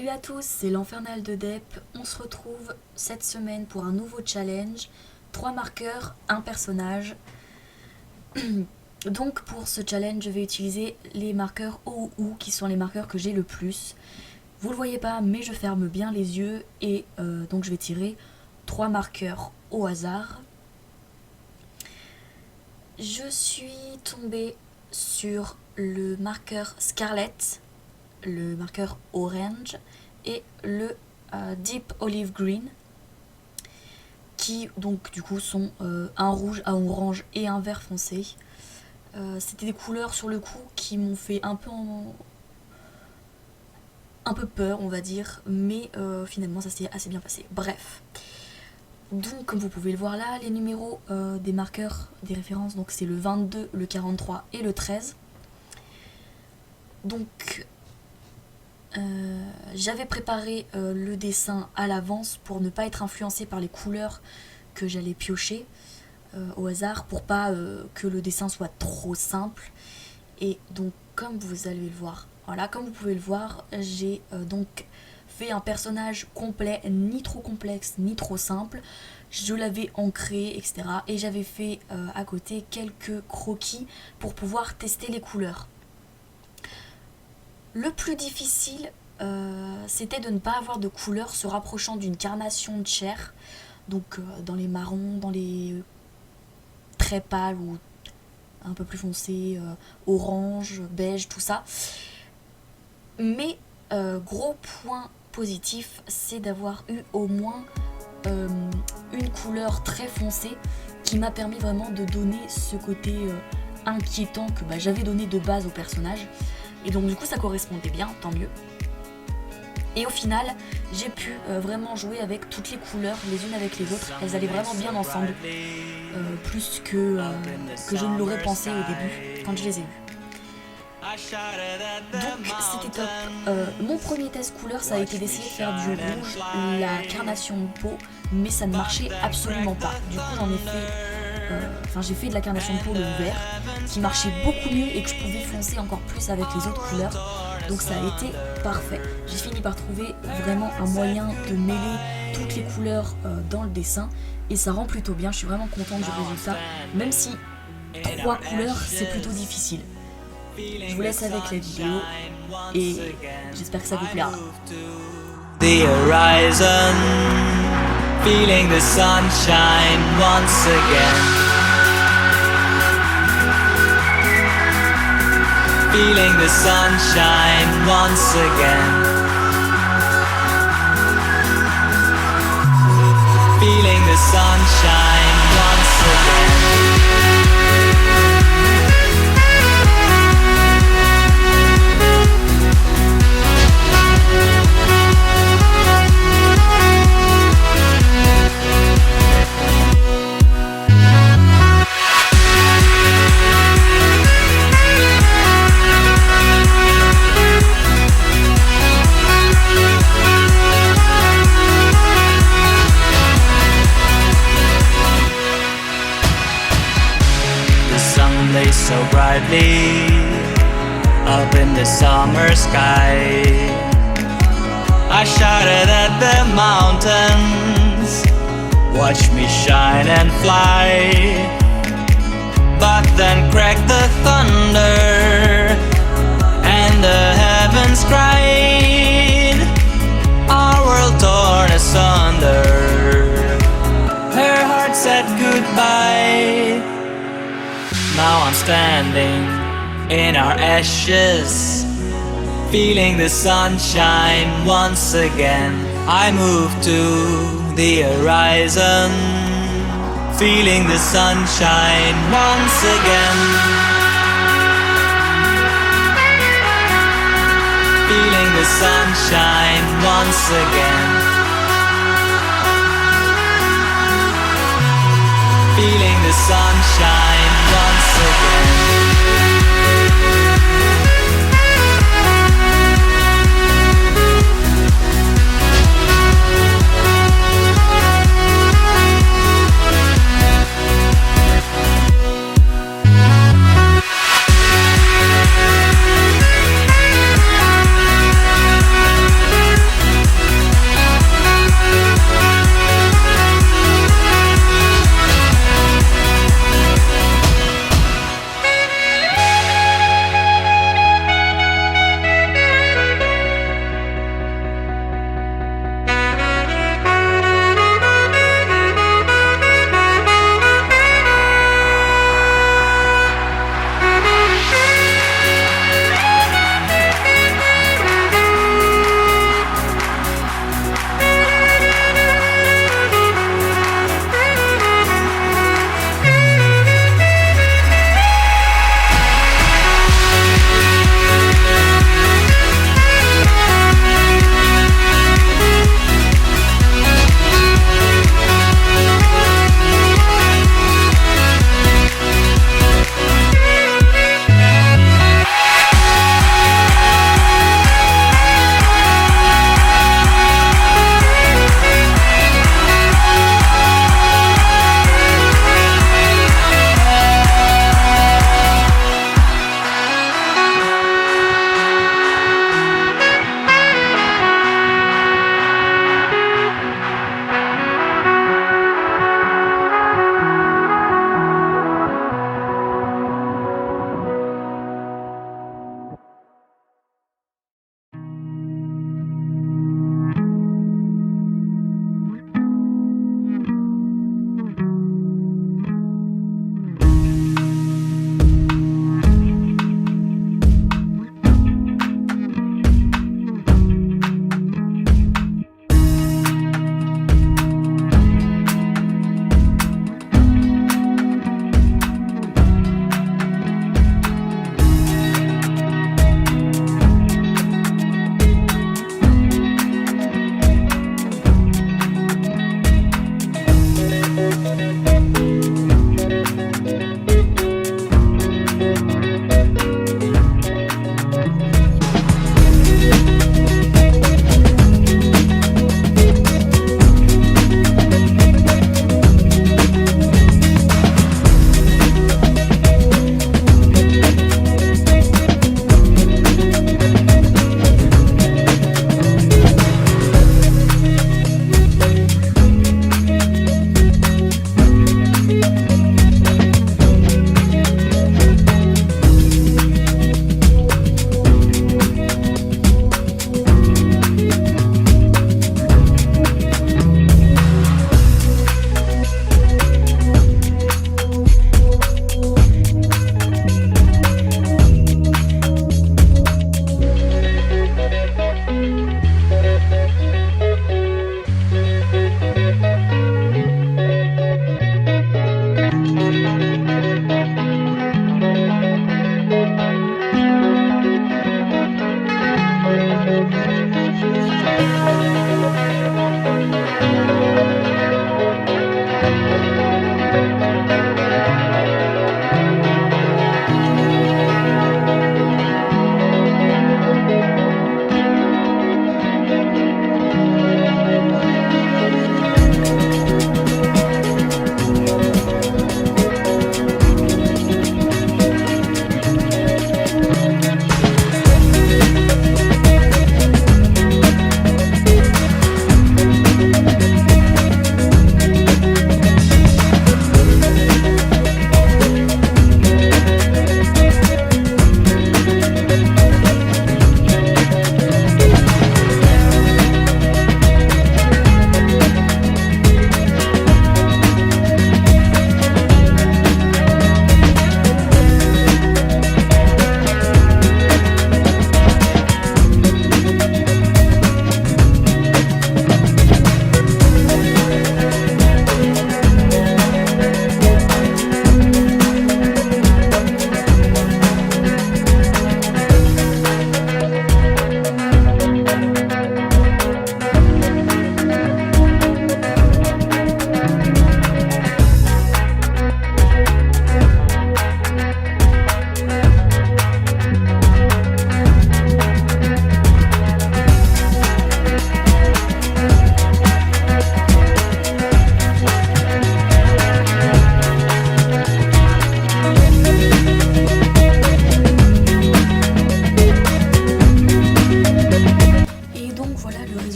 Salut à tous, c'est l'Infernal de Dep. On se retrouve cette semaine pour un nouveau challenge. 3 marqueurs, un personnage. Donc pour ce challenge, je vais utiliser les marqueurs O ou qui sont les marqueurs que j'ai le plus. Vous le voyez pas, mais je ferme bien les yeux et donc je vais tirer 3 marqueurs au hasard. Je suis tombée sur le marqueur Scarlet, le marqueur Orange et le Deep Olive Green, qui donc du coup sont un rouge, un orange et un vert foncé. C'était des couleurs sur le coup qui m'ont fait un peu peur, on va dire, mais finalement ça s'est assez bien passé. Bref, donc comme vous pouvez le voir là, les numéros des marqueurs, des références, donc c'est le 22, le 43 et le 13. Donc j'avais préparé le dessin à l'avance pour ne pas être influencé par les couleurs que j'allais piocher au hasard, pour pas que le dessin soit trop simple. Et donc comme vous allez le voir, voilà, comme vous pouvez le voir, j'ai donc fait un personnage complet, ni trop complexe ni trop simple. Je l'avais ancré, etc. Et j'avais fait à côté quelques croquis pour pouvoir tester les couleurs. Le plus difficile, c'était de ne pas avoir de couleur se rapprochant d'une carnation de chair, donc dans les marrons, dans les très pâles ou un peu plus foncés, orange, beige, tout ça. Mais gros point positif, c'est d'avoir eu au moins une couleur très foncée qui m'a permis vraiment de donner ce côté inquiétant que j'avais donné de base au personnage. Et donc du coup ça correspondait bien, tant mieux. Et au final, j'ai pu vraiment jouer avec toutes les couleurs les unes avec les autres. Elles allaient vraiment bien ensemble, plus que je ne l'aurais pensé au début quand je les ai eues. Donc c'était top. Mon premier test couleur, ça a été d'essayer de faire du rouge, la carnation de peau, mais ça ne marchait absolument pas. Du coup j'en ai fait, j'ai fait de la carnation de peau le vert, qui marchait beaucoup mieux et que je pouvais foncer encore plus avec les autres couleurs. Donc ça a été parfait. J'ai fini par trouver vraiment un moyen de mêler toutes les couleurs dans le dessin et ça rend plutôt bien. Je suis vraiment contente du résultat, même si 3 couleurs c'est plutôt difficile. Je vous laisse avec la vidéo et j'espère que ça vous plaira. The horizon, feeling the sunshine once again. Feeling the sunshine once again. Feeling the sunshine once again. So brightly up in the summer sky, I shouted at the mountains, watch me shine and fly. But then cracked the thunder and the heavens cried, our world torn asunder. Her heart said goodbye. Now I'm standing in our ashes, feeling the sunshine once again. I move to the horizon, feeling the sunshine once again. Feeling the sunshine once again. Feeling the sunshine once again.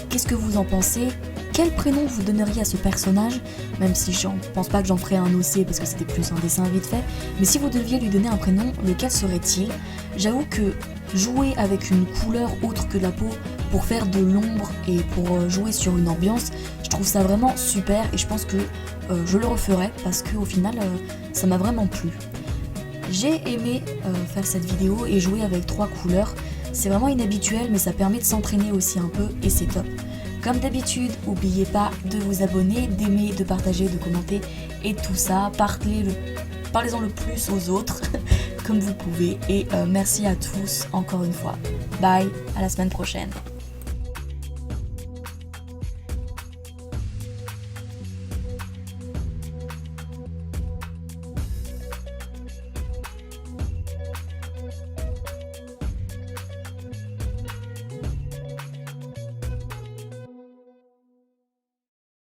Qu'est-ce que vous en pensez? Quel prénom vous donneriez à ce personnage? Même si je pense pas que j'en ferais un OC parce que c'était plus un dessin vite fait. Mais si vous deviez lui donner un prénom, lequel serait-il? J'avoue que jouer avec une couleur autre que la peau pour faire de l'ombre et pour jouer sur une ambiance, je trouve ça vraiment super et je pense que je le referai parce qu'au final ça m'a vraiment plu. J'ai aimé faire cette vidéo et jouer avec 3 couleurs. C'est vraiment inhabituel mais ça permet de s'entraîner aussi un peu et c'est top. Comme d'habitude, n'oubliez pas de vous abonner, d'aimer, de partager, de commenter et tout ça. Parlez-en le plus aux autres comme vous pouvez et merci à tous encore une fois. Bye, à la semaine prochaine.